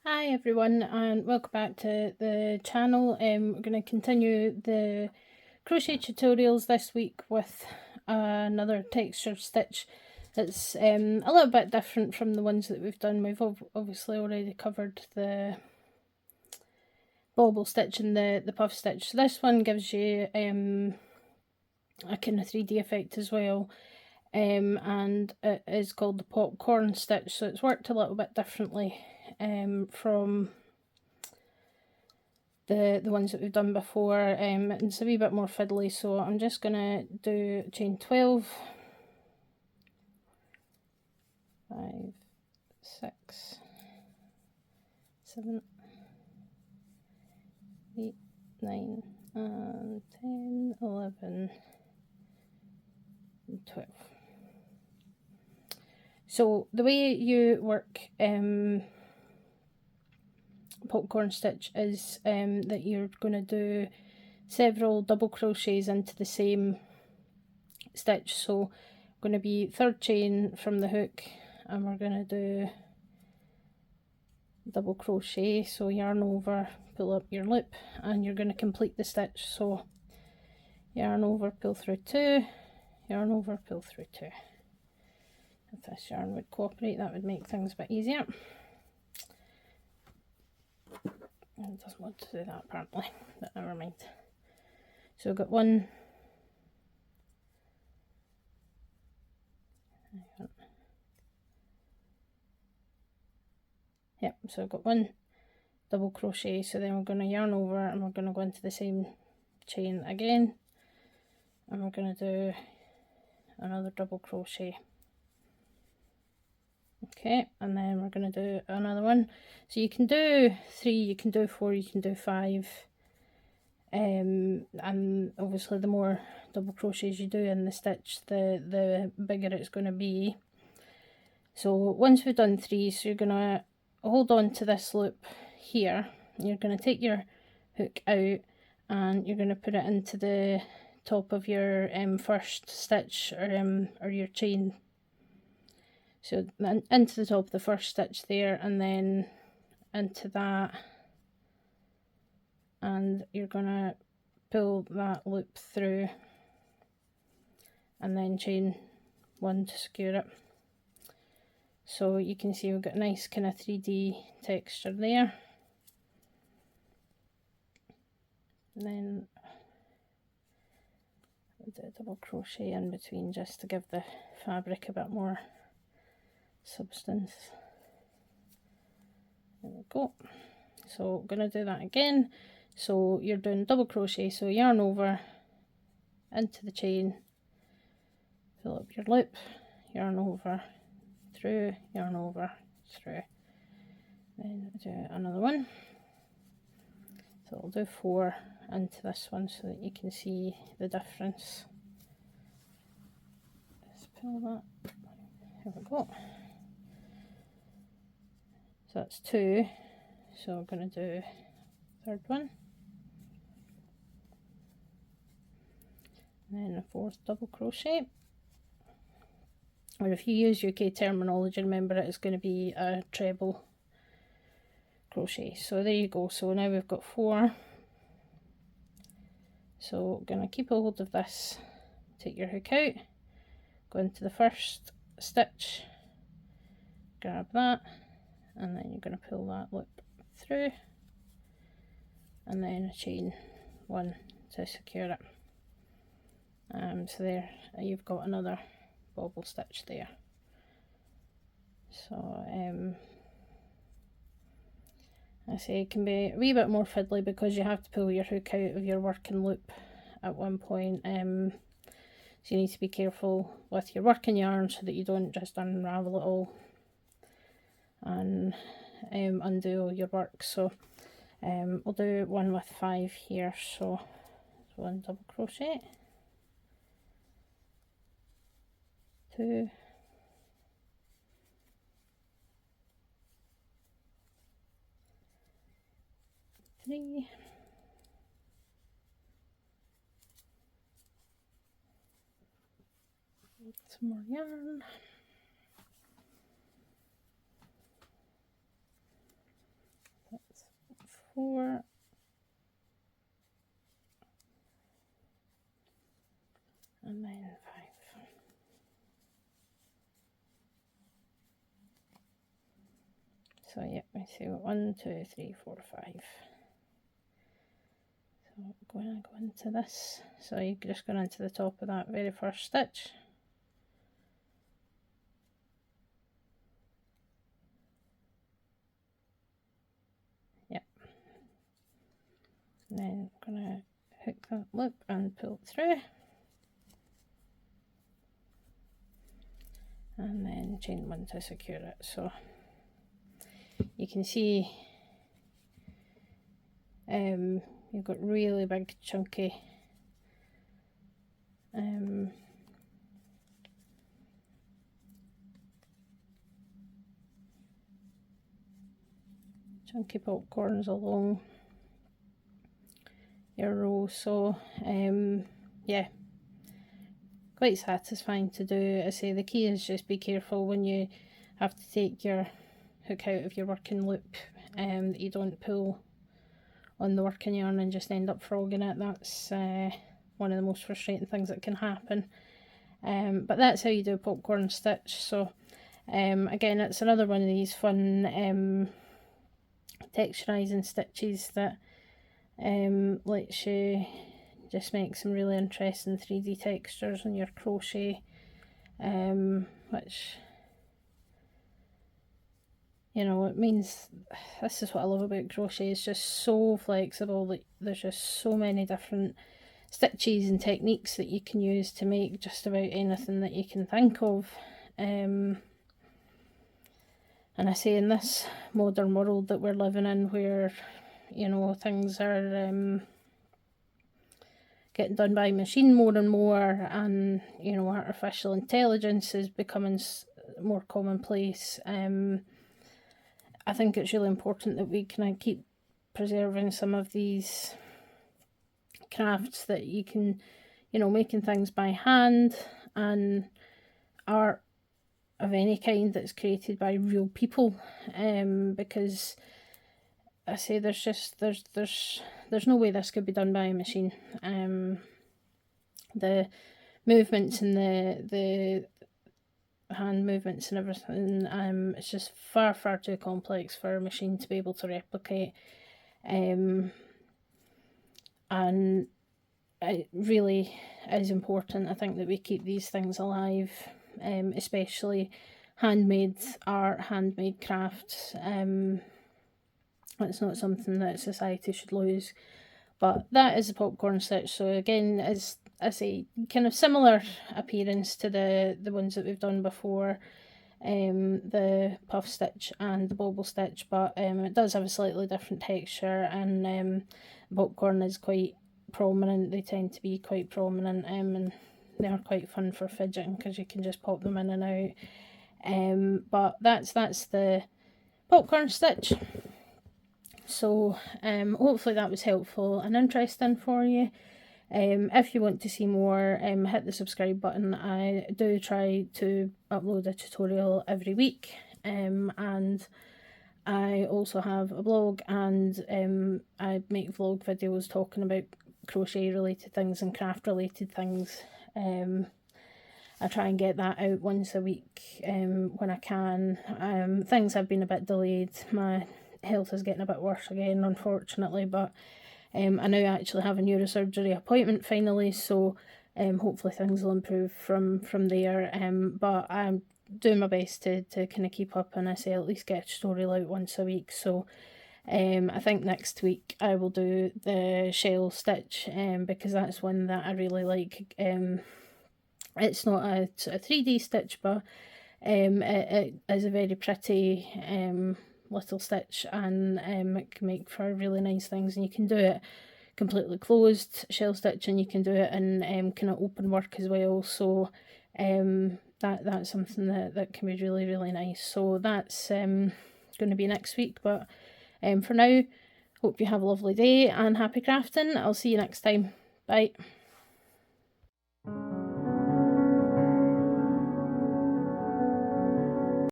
Hi everyone and welcome back to the channel. We're going to continue the crochet tutorials this week with another texture stitch that's a little bit different from the ones that we've done. We've obviously already covered the bobble stitch and the puff stitch. So this one gives you a kind of 3D effect as well. And it is called the popcorn stitch, so it's worked a little bit differently from the ones that we've done before. It's a wee bit more fiddly, so I'm just gonna do chain 12, 5, 6, 7, 8, 9 and 10, 11 and 12. So the way you work popcorn stitch is that you're going to do several double crochets into the same stitch. So going to be third chain from the hook, and we're going to do double crochet, so yarn over, pull up your loop, and you're going to complete the stitch. So yarn over, pull through 2, yarn over, pull through 2. If this yarn would cooperate, that would make things a bit easier. It doesn't want to do that apparently, but never mind. So we've got one, yep, so I've got one double crochet, so then we're going to yarn over and we're going to go into the same chain again, and we're going to do another double crochet. Okay, and then we're going to do another one. So you can do 3, you can do 4, you can do 5, and obviously the more double crochets you do in the stitch, the bigger it's going to be. So once we've done 3, so you're going to hold on to this loop here, you're going to take your hook out and you're going to put it into the top of your first stitch, or your chain. So into the top of the first stitch there, and then into that, and you're gonna pull that loop through and then chain 1 to secure it. So you can see we've got a nice kind of 3D texture there. And then I'll do a double crochet in between just to give the fabric a bit more substance. There we go. So I'm going to do that again. So you're doing double crochet, so yarn over into the chain, fill up your loop, yarn over, through, yarn over, through, then do another one. So I'll do 4 into this one so that you can see the difference. Let's pull that, here we go. So that's 2, so I'm going to do third one, and then a 4th double crochet, or if you use UK terminology, remember it is going to be a treble crochet. So there you go. So now we've got 4. So I'm going to keep a hold of this, take your hook out, go into the first stitch, grab that, and then you're going to pull that loop through, and then chain 1 to secure it. So there you've got another bobble stitch there. So I say it can be a wee bit more fiddly because you have to pull your hook out of your working loop at one point. So you need to be careful with your working yarn so that you don't just unravel it all and undo all your work. So we'll do one with 5 here. So 1 double crochet, 2, 3, 8 some more yarn, So yeah, we see 1, 2, 3, 4, 5. So I'm going to go into this. So you're just going into the top of that very first stitch. Yep. And then I'm going to hook that loop and pull it through. And then chain 1 to secure it. So you can see you've got really big chunky chunky popcorns along your row. So yeah, quite satisfying to do. I say the key is just be careful when you have to take your hook out of your working loop, that you don't pull on the working yarn and just end up frogging it. That's one of the most frustrating things that can happen. But that's how you do a popcorn stitch. So again, it's another one of these fun texturizing stitches that lets you just make some really interesting 3D textures on your crochet, which, you know, it means, this is what I love about crochet, it's just so flexible. Like, there's just so many different stitches and techniques that you can use to make just about anything that you can think of. And I say, in this modern world that we're living in, where, you know, things are getting done by machine more and more, and, you know, artificial intelligence is becoming more commonplace. I think it's really important that we kind of keep preserving some of these crafts that you can, you know, making things by hand and art of any kind that's created by real people, because I say there's no way this could be done by a machine. The movements and the hand movements and everything, it's just far too complex for a machine to be able to replicate, and it really is important, I think, that we keep these things alive, especially handmade art, handmade crafts. It's not something that society should lose. But that is a popcorn stitch. So again, as I say, kind of similar appearance to the ones that we've done before, the puff stitch and the bobble stitch, but it does have a slightly different texture, and popcorn is quite prominent. They tend to be quite prominent, and they are quite fun for fidgeting because you can just pop them in and out. But that's the popcorn stitch. So hopefully that was helpful and interesting for you. If you want to see more, hit the subscribe button. I do try to upload a tutorial every week, and I also have a blog, and I make vlog videos talking about crochet related things and craft related things. I try and get that out once a week when I can. Things have been a bit delayed. My health is getting a bit worse again, unfortunately, but I now actually have a neurosurgery appointment finally, so hopefully things will improve from there. But I'm doing my best to kind of keep up, and I say at least get a tutorial out once a week. So I think next week I will do the shell stitch, because that's one that I really like. It's not a 3D stitch, but it is a very pretty little stitch, and it can make for really nice things, and you can do it completely closed shell stitch, and you can do it in kind of open work as well. So that's something that can be really nice. So that's going to be next week, but for now, hope you have a lovely day and happy crafting. I'll see you next time. Bye.